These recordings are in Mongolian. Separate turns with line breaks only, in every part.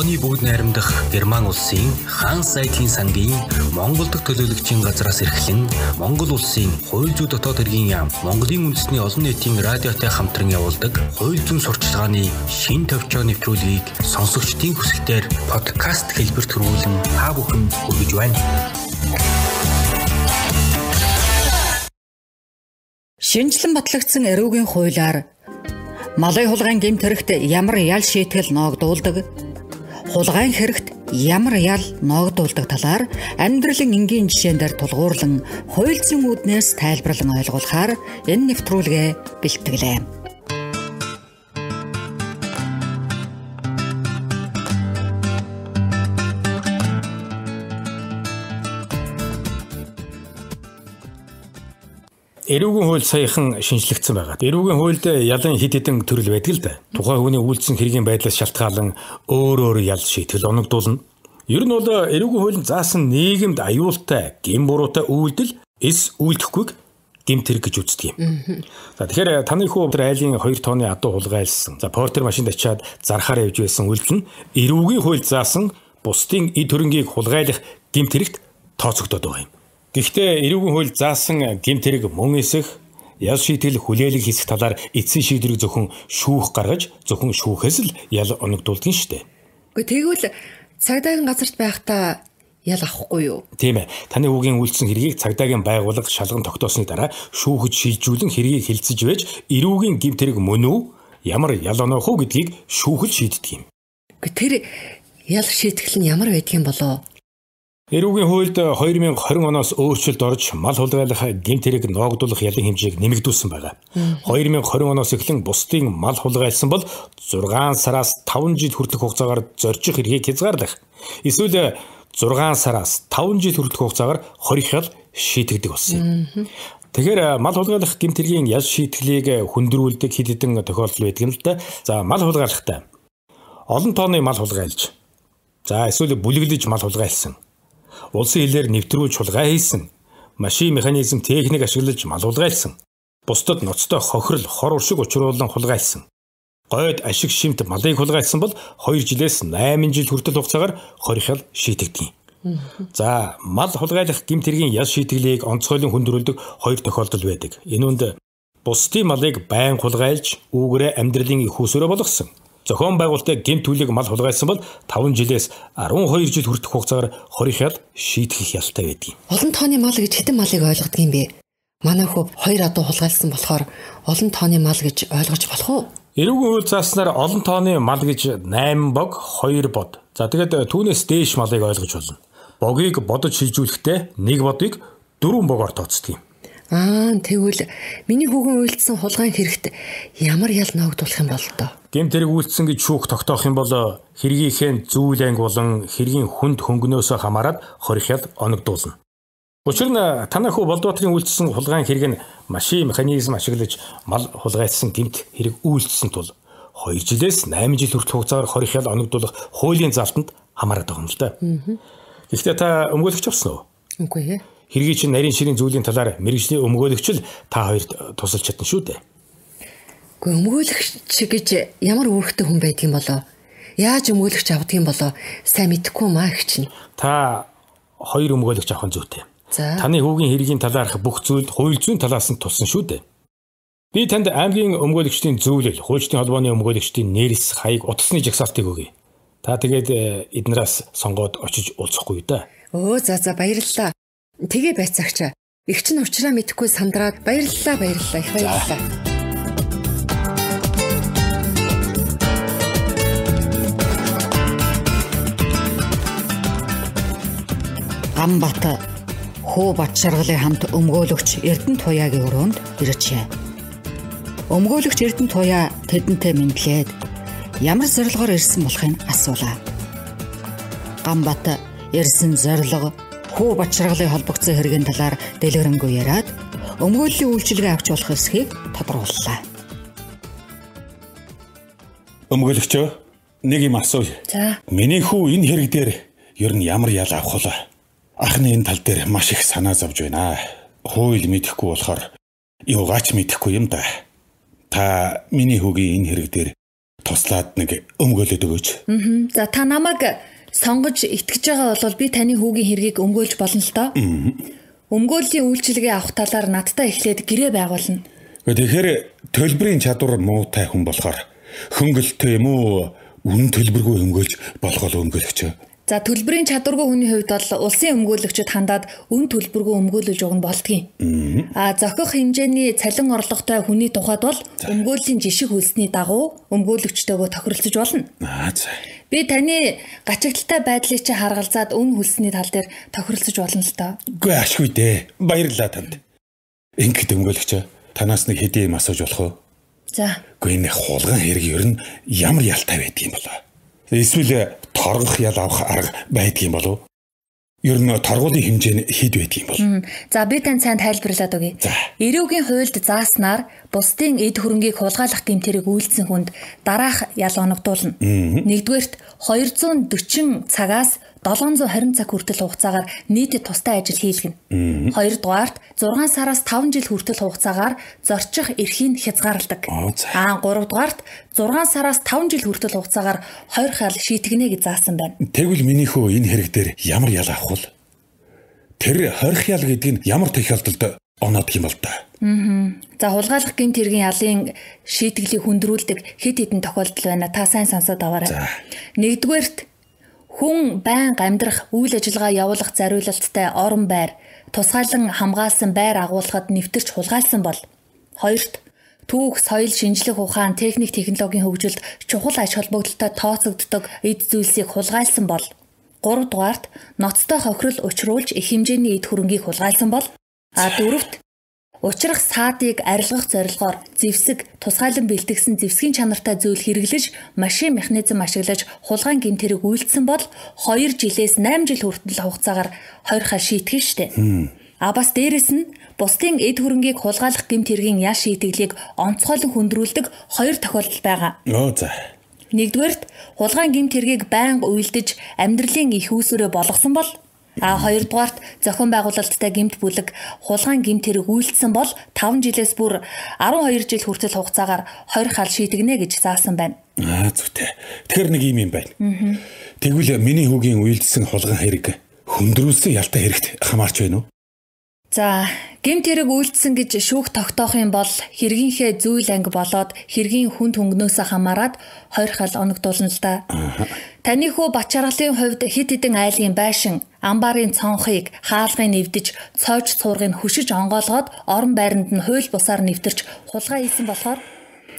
Оны бүгд найрамдах Герман улсын хаан сайдын сангийн Монгол дахь төлөөлөгчийн газраас эрхлэн Монгол улсын хууль зүйн дотоод хэргийн яам Монголын үндэсний олон нийтийн радиотой хамтран явуулдаг хууль зүйн сурчлагын шин төвчөө нэвтрүүлгийг сонсогчдын хүсэлтээр подкаст хэлбэрт хөрвүүлэн та бүхэнд хүргэж байна.
Шинжлэн батлагдсан эрүүгийн хуулиар малын хулгайн гэмт хэрэгт ямар ял шийтгэл ноогдуулдаг, хулгайн хэрэгт ямар ял ноогдуулдаг талаар амьдралын энгийн жишээнээр тулгуурлан хууль зүйн үүднээс тайлбарлан ойлгуулахаар энэ нэвтрүүлгээ бэлтгэлээ.
Эрүүгийн хууль саяхан шинжлэгдсэн байгаа. Эрүүгийн хуульд ялын хэд хэдэн төрөл байдаг л да. Тухайн хүний үйлдсэн хэргийн байдлаас шалтгаалan өөр ял шийтгэл оногдуулна. Ер нь бол эрүүгийн хуулийн заасан нийгэмд аюултай, гин буруутай үйлдэл эс үйлдэхгүйг гэмт хэрэг гэж үздэг юм. За тэгэхээр таны хүү өдөр айлын 2 тонны адуу хулгайлсан. За портер машинд очиад зархаар явж байсан үйлдэл нь эрүүгийн хууль заасан бусдын эд хөрөнгийг хулгайлах гэмт хэрэгт тооцогдоод байгаа юм. Гэхдээ эрүүгийн хууль заасан гэмт хэрэг мөн эсэх, ял шийтгэл хүлээлэг хийх талаар эцсийн шийдвэрийг зөвхөн шүүх гаргаж зөвхөн шүүхээс л ял оногдуулдаг нь шүү дээ.
Гэхдээ тэгвэл цагдаагийн газарт байхдаа ял авахгүй юу?
Тийм ээ. Таны хүүгийн үйлдсэн хэргийг цагдаагийн байгууллага шалган тогтоосны дараа шүүхэд шилжүүлэн хэргийг хэлцэж байж эрүүгийн гэмт хэрэг мөн үү? Ямар ял оноох уу гэдгийг шүүхэд шийддэг юм.
Тэр ял шийтгэл нь ямар байдгийн болоо?
Эрүүгийн хуульд 2020 оноос өөрчлөлт орж мал хулгайлах гэмт хэрэг ноогдуулах ялын хэмжээг нэмэгдүүлсэн байгаа. 2020 оноос эхлэн бусдын мал хулгайлсан бол 6 сараас 5 жил хүртэлх хугацаагаар зоржих хэргийг хязгаарлах. Эсвэл 6 сараас 5 жил хүртэлх хугацаагаар хорих ял шийтгэдэг болсон юм. Тэгэхээр мал хулгайлах гэмт хэргийн ял шийтгэлийг хүндрүүлдэг хэд хэдэн тохиолдол байдаг юм л да. За мал хулгайлахтаа олон тооны мал хулгайлж, за эсвэл бүлэглэж мал хулгайлсан, улсын хилээр нэвтрүүлж хулгай хийсэн, машин механизм техник ашиглаж мал хулгайлсан, бусдад ноцтой хохирол хор уршиг учруулан хулгайлсан, гойд ашиг шимт малыг хулгайлсан бол 2 жилээс 8 жил хүртэл хугацаагаар хорих ял шийтгэдэг юм. За мал хулгайлах гэмт хэргийн ял шийтгэлийг онцгойлон хүндрүүлдэг 2 тохиолдол байдаг. Энэ үнд бусдын малыг байн хулгайлж үүгээрээ амьдралын их усөрөө болгосон, зохион байгуулалтын гэмт хүлээг мал хулгайсан бол 5 жилээс 12 жил хүртэх хугацаагаар хорих ял шийтгэх ялтай байдаг юм.
Олон тооны мал гэж хэдэн малыг ойлгодог юм бэ? Манай хүү 2 адуу хулгайлсан болохоор олон тооны мал гэж ойлгож болох уу?
Эрүүгийн хууль зааснаар олон тооны мал гэж 8 бог, 2 бод. За тэгээд түүнээс дээш малыг ойлгож болно. Богийг бодож шилжүүлэхдээ 1 бодыг 4 богоор тооцдог юм.
Тэгвэл миний хүүхэн үйлдсэн хулгайн хэрэгт ямар ял ноогдуулах юм бол тоо?
Гэмт хэрэг үйлдсэн гэж шүүх тогтоох юм бол хэргийнхээ зүйл анги болон хэргийн хүнд хөнгөнөөсөө хамаарат хорих ял оногдуулна. Учир нь танай хүү Болдбаатарын үйлдсэн хулгайн хэрэг нь машин механизм ашиглаж мал хулгайсан гэмт хэрэг үйлдсэн тул 2 жилээс 8 жил хүртэлх хугацаагаар хорих ял оногдуулах хуулийн заалтанд хамаарат байгаа юм л да. Гэхдээ та өмгөөлөгч авсан уу?
Үгүй ээ.
Хэргийн чинь нарийн ширийн зүйлийн талаар мэргэжлийн өмгөөлөгч л та хоёрт тусалж чадна шүү дээ.
Гэхдээ өмгөөлөгч гэж ямар үүрэгтэй хүн байдгийн болоо? Яаж өмгөөлөгч авдгийн болоо? Сайн мэдэхгүй маа их чинь.
Та 2 өмгөөлөгч авах нь зүйтэй.
Таны
хүүгийн хэргийн талаарх бүх зүйл хууль зүйн талаас нь туссан шүү дээ. Би танд аймгийн өмгөөлөгчдийн зөвлөл, хуульчдын холбооны өмгөөлөгчдийн нэрс, хаяг, утасны жагсаалтыг өгье. Та тэгээд эднээс сонгоод очиж уулзахгүй да.
За баярлалаа. Тэгээ байцаагч. Их чинь уучраа мэдэхгүй сандраад баярлалаа их баярлалаа. Амбат хөө Батшаргалын хамт өмгөөлөгч Эрдэнэ Туяагийн өрөөнд иржээ. Өмгөөлөгч Эрдэнэ Туяа тэдэнтэй мэдлээд ямар зорилгоор ирсэн болохыг асуулаа. Гамбат ирсэн зорилго хөө Батшаргалын холбогдсон хэргийн талаар дэлгэрэнгүй яриад өмгөөллийн үйлчилгээ авч болох эсхийг тодрууллаа.
Өмгөөлөгчөө нэг юм асууя.
За.
Миний хүү энэ хэрэг дээр ер нь ямар ял авах вэ? Ахны энэ тал дээр маш их санаа зовж байна. Хууль мэдэхгүй болохоор юугаач мэдэхгүй юм да. Та миний хүүгийн энэ хэрэг дээр туслаад нэг өмгөөлөд өгөөч.
За та намайг сонгож итгэж байгаа бол би таны хүүгийн хэргийг өмгөөлж болно л доо. Өмгөөллийн үйлчилгээ авах талаар надтай эхлээд гэрээ байгуулна.
Тэгэхээр төлбөрийн чадвар муутай хүн болохоор хөнгөлтөө юм уу үнэн төлбөргүй өмгөөлж болох бол өмгөөлөгч.
За төлбөрийн чадваргүй хүний хувьд бол улсын өмгөөлөгчд хандаад үн төлбөргүй өмгөөлөж өгнө болдгийн. Зохих хэмжээний цалин орлоготой хүний тухайд бол өмгөөллийн жишг хөлсний дагуу өмгөөлөгчтэйгөө тохиролцож болно. Би таны гачигдaltaй байдлыг чи харгалзаад үн хөлсний тал дээр тохиролцож болно л доо.
Үгүй ашгүй дээ. Баярлалаа танд. Ингээд өмгөөлөгч танаас нэг хэдийн юм асууж болох уу?
За.
Үгүй энэ хулгайн хэрэг ер нь ямар ялтай байдгийм болоо? Эсвэл торгох ял авах арга байдгийм болов? Ер нь торгуулийн хэмжээ нь хэд байдгийм бол?
За би тань сайн тайлбарлаад өгье. Эрүүгийн хуульд зааснаар бусдын эд хөрөнгийг хулгайлах гэмтэрэг үйлдсэн хүнд дараах ял оногдуулна. Нэгдүгээрт 240 цагаас 720 цаг хүртэл хугацаагаар нийтэд тустай ажил хийлгэнэ. Хоёрдугаарт 6 сараас 5 жил хүртэл хугацаагаар зорчих эрхийг хязгаарладаг. Гуравдугаарт 6 сараас 5 жил хүртэл хугацаагаар хойр хаал шийтгэнэ гэж заасан байна.
Тэгвэл миний хөө энэ хэрэг дээр ямар ял авах вэ? Тэр хорих ял гэдэг нь ямар тохиолдолд оноод юм бол та?
За хулгайлах гэмт хэргийн ялын шийтгэлийг хүндрүүлдэг хэд хэдэн тохиолдол байна. Та сайн сонсоод аваарай. Нэгдүгээрт хүн байнга амьдрах үйл ажиллагаа явуулах зориулалттай орон байр, тусгайлан хамгаалсан байр агуулгад нэвтэрч хулгайлсан бол. Хоёрт түүх, соёл, шинжлэх ухаан, техник, технологийн хөгжилд чухал ач холбогдолтой тооцогддог эд зүйлсийг хулгайлсан бол. Гуравдугаарт ноцтой хохирол учруулж их хэмжээний эд хөрөнгийг хулгайлсан бол. Дөрөвт учрах саадыг арилгах зорилгоор зэвсэг, тусгайлан бэлтгэсэн зэвсгийн чанартай зүйл хэрэглэж, машин механизм ашиглаж хулгайн гэмт хэрэг үйлдсэн бол 2 жилээс 8 жил хүртэл хугацаагаар хойрхоо шийтгэн штэ. Бас дээрэс нь бусдын эд хөрөнгийг хулгайлах гэмт хэргийн ял шийтгэлийг онцгойлон хүндрүүлдэг 2 тохиолдол байгаа. Нэгдүгээрт хулгайн гэмт хэргийг байнга үйлдэж амьдралын их үүсвэрээ болгосон бол. Хоёрдугаарт зохион байгуулалттай гэмт бүлэг хулгайн гэмт хэрэг үйлдсэн бол 5 жилээс бүр 12 жил хүртэл хугацаагаар хойр хаал шийтгэнэ гэж заасан байна.
Зүгтээ. Тэгэхээр нэг юм байна. Тэгвэл миний хүүгийн үйлдсэн хулгайн хэрэг хүндрүүлсэн ялтай хэрэгт хамаарч байна уу?
За, гэмт хэрэг үйлдсэн гэж шүүх тогтоох юм бол хэргийнхээ зүйл анги болоод хэргийн хүнд хөнгнөөсөө хамаарат хойр хаал оногдуулна л да. Таны хүү бат жаргалын хувьд хэд хэдэн айлын байшин, амбарын цонхыг хаалгыг нэвдэж, цойж цуургыг хөшиж онгоолгоод орон байранд нь хууль бусаар нэвтэрч хулгай хийсэн болохоор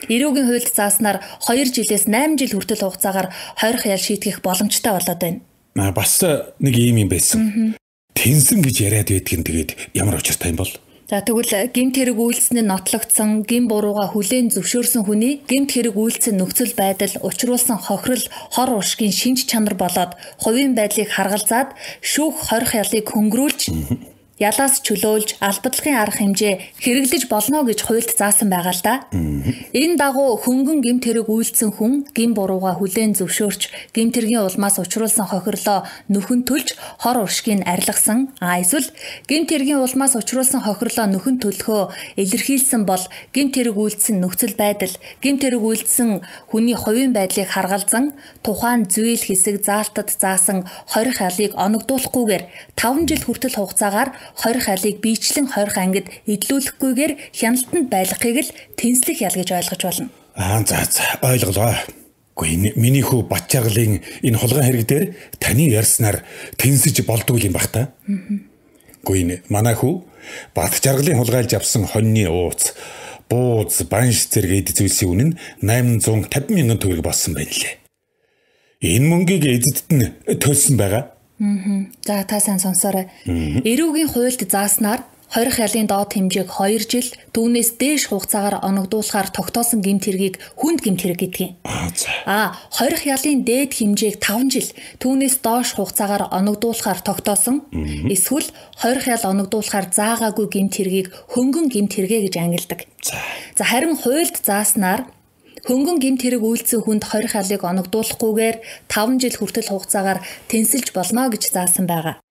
эрүүгийн хуульд зааснаар 2 жилээс 8 жил хүртэл хугацаагаар хойрох ял шийтгэх боломжтой болоод байна.
Бас нэг юм байсан. Тэнсэн гэж яриад байдгийг тэгээд ямар учиртай юм бол?
За тэгвэл гэмт хэрэг үйлснээ нотлогдсон, гин бурууга хүлээн зөвшөөрсөн хүний гэмт хэрэг үйлсэн нөхцөл байдал, учруулсан хохирол, хор уршгийн шинж чанар болоод хувийн байдлыг харгалзаад шүүх хорих ялыг хөнгөрүүлж ялаас чөлөөлж албадлагын арга хэмжээ хэрэглэж болно гэж хуульд заасан байгаа л да. Энэ дагуу хөнгөн гэмт хэрэг үйлдсэн хүн гин бурууга хүлээн зөвшөөрч гэмт хэргийн улмаас учруулсан хохирлоо нөхөн төлж хор уршгийг арилгасан. Эсвэл гэмт хэргийн улмаас учруулсан хохирлоо нөхөн төлөхөө илэрхийлсэн бол гэмт хэрэг үйлдсэн нөхцөл байдал, гэмт хэрэг үйлдсэн хүний хувийн байдлыг харгалзан тухайн зүйл хэсэг заалтад заасан хорих ялыг оногдуулахгүйгээр 5 жил хүртэл хугацаагаар хорих ялыг биечлэн хорих ангид эдлүүлэхгүйгээр хяналтанд байлгахыг л тэнцлэх ял гэж ойлгож болно.
Ойлголоо. Гэхдээ миний хүү бат жаргалын энэ хулгайн хэрэг дээр таны ярьснаар тэнцэж болдгүй юм бах та. Гэхдээ манай хүү бат жаргалын хулгайлж авсан хоньны ууц, бууз, банш зэрэг эд зүйлсийн үнэ нь 850 мянган төгрөг болсон байна лээ. Энэ мөнгийг эзэдд нь төлсөн байгаа.
За та сайн сонсоорой. Эрүүгийн хуульд зааснаар хорих ялын доод хэмжээг 2 жил түүнээс дээш хугацаагаар оногдуулахаар тогтоосон гэмт хэргийг хүнд гэмт хэрэг гэдгийг. Хорих ялын дээд хэмжээг 5 жил түүнээс доош хугацаагаар оногдуулахаар тогтоосон эсвэл хорих ял оногдуулахаар заагаагүй гэмт хэргийг хөнгөн гэмт хэрэгэ гэж ангилдаг. За харин хуульд зааснаар хөнгөн гэмт хэрэг үйлдсэн хүнд хорих ялыг оногдуулахгүйгээр 5 жил хүртэл хугацаагаар тэнцэлж болно гэж заасан байгаа.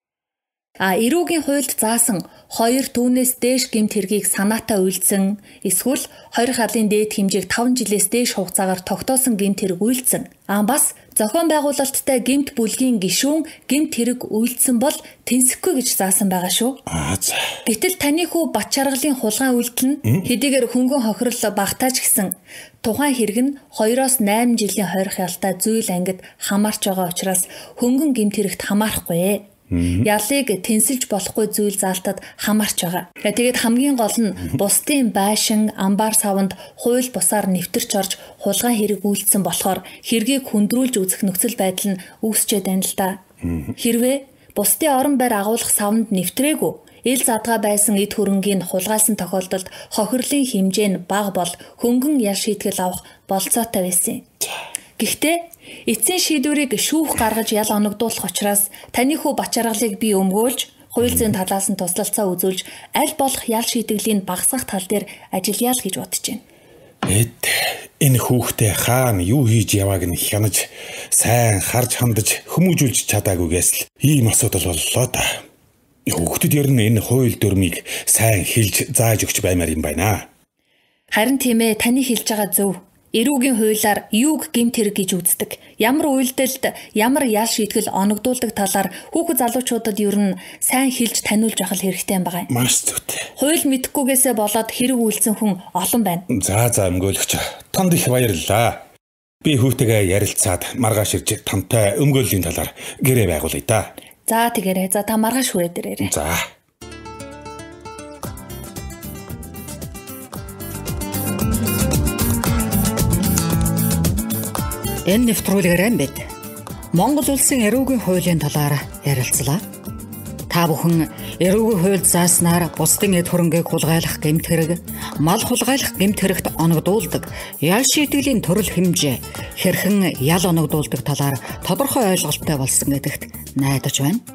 Эрүүгийн хуульд заасан 2 түүнээс дээш гэмт хэргийг санаатаа үйлдсэн, эсвэл 20 халын дээд хэмжээг 5 жилээс дээш хугацаагаар тогтоосон гэмт хэрэг үйлдсэн. Бас зохион байгуулалттай гэмт бүлгийн гишүүн гэмт хэрэг үйлдсэн бол тэнсэхгүй гэж заасан байгаа шүү. Гэтэл таны хүү бат чаргалын хулгайн үйлдэл нь хэдийгээр хөнгөн хохирол багтааж гисэн тухайн хэрэг нь 2-8 жилийн хойрох ялтай зүйл ангид хамаарч байгаа учраас хөнгөн гэмт хэрэгт хамаарахгүй. Ялыг тэнсэлж болохгүй зүйл заалтад хамаарч байгаа. Тэгээд хамгийн гол нь бусдын байшин, амбар савнд хууль бусаар нэвтэрч орж хулгайн хэрэг үйлдсэн болохоор хэргийг хүндрүүлж үзэх нөхцөл байдал нь үүсчээд байна л да. Хэрвээ бусдын орон байр агуулах савнд нэвтрээгүй ил задгаа байсан эд хөрөнгийг хулгайлсан тохиолдолд хохирлын хэмжээ нь бага бол хөнгөн ял шийтгэл авах болцоотой байсан. Гэхдээ эцсийн шийдвэрийг шүүх гаргаж ял оногдуулах учраас таны хүү бат чаргалыг би өмгөөлж, хууль зүйн талаас нь туслалцаа үзүүлж, аль болох ял шийтгэлийн багасгах тал дээр ажиллая л гэж бодож байна.
Энэ хүүхдээ хаана юу хийж явааг нь хянаж, сайн харж хандаж хүмүүжүүлж чадаагүйгээс л ийм асуудал боллоо да. Хүүхдэд ер нь энэ хууль дүрмийг сайн хэлж зааж өгч баймаар юм байна.
Харин тийм ээ, таны хэлж байгаа зөв. Эрүүгийн хуулиар юуг гэмт хэрэг гэж үздэг, ямар үйлдэлд ямар ял шийтгэл оногдуулдаг талаар хүүхэд залуучуудад ер нь сайн хэлж таниулж авах хэрэгтэй юм байна.
Маш зүйтэй.
Хууль мэдэхгүйгээсээ болоод хэрэг үйлдсэн хүн олон байна.
За өмгөөлөгч, танд их баярлалаа. Би хүүтэйгээ ярилцаад маргааш ирж тантай өмгөөллийн талаар гэрээ байгуулъя да.
За тэгээрэй. За та маргааш хүрээ дээрээ.
За.
Энэ нэвтрүүлгээр бид Монгол улсын эрүүгийн хуулийн талаар ярилцлаа. Та бүхэн эрүүгийн хуульд зааснаар бусдын эд хөрөнгийг хулгайлах гэмт хэрэг, мал хулгайлах гэмт хэрэгт оногдуулдаг ял шийтгэлийн төрөл хэмжээ, хэрхэн ял оногдуулдаг талаар тодорхой ойлголттой болсон гэдэгт найдаж байна.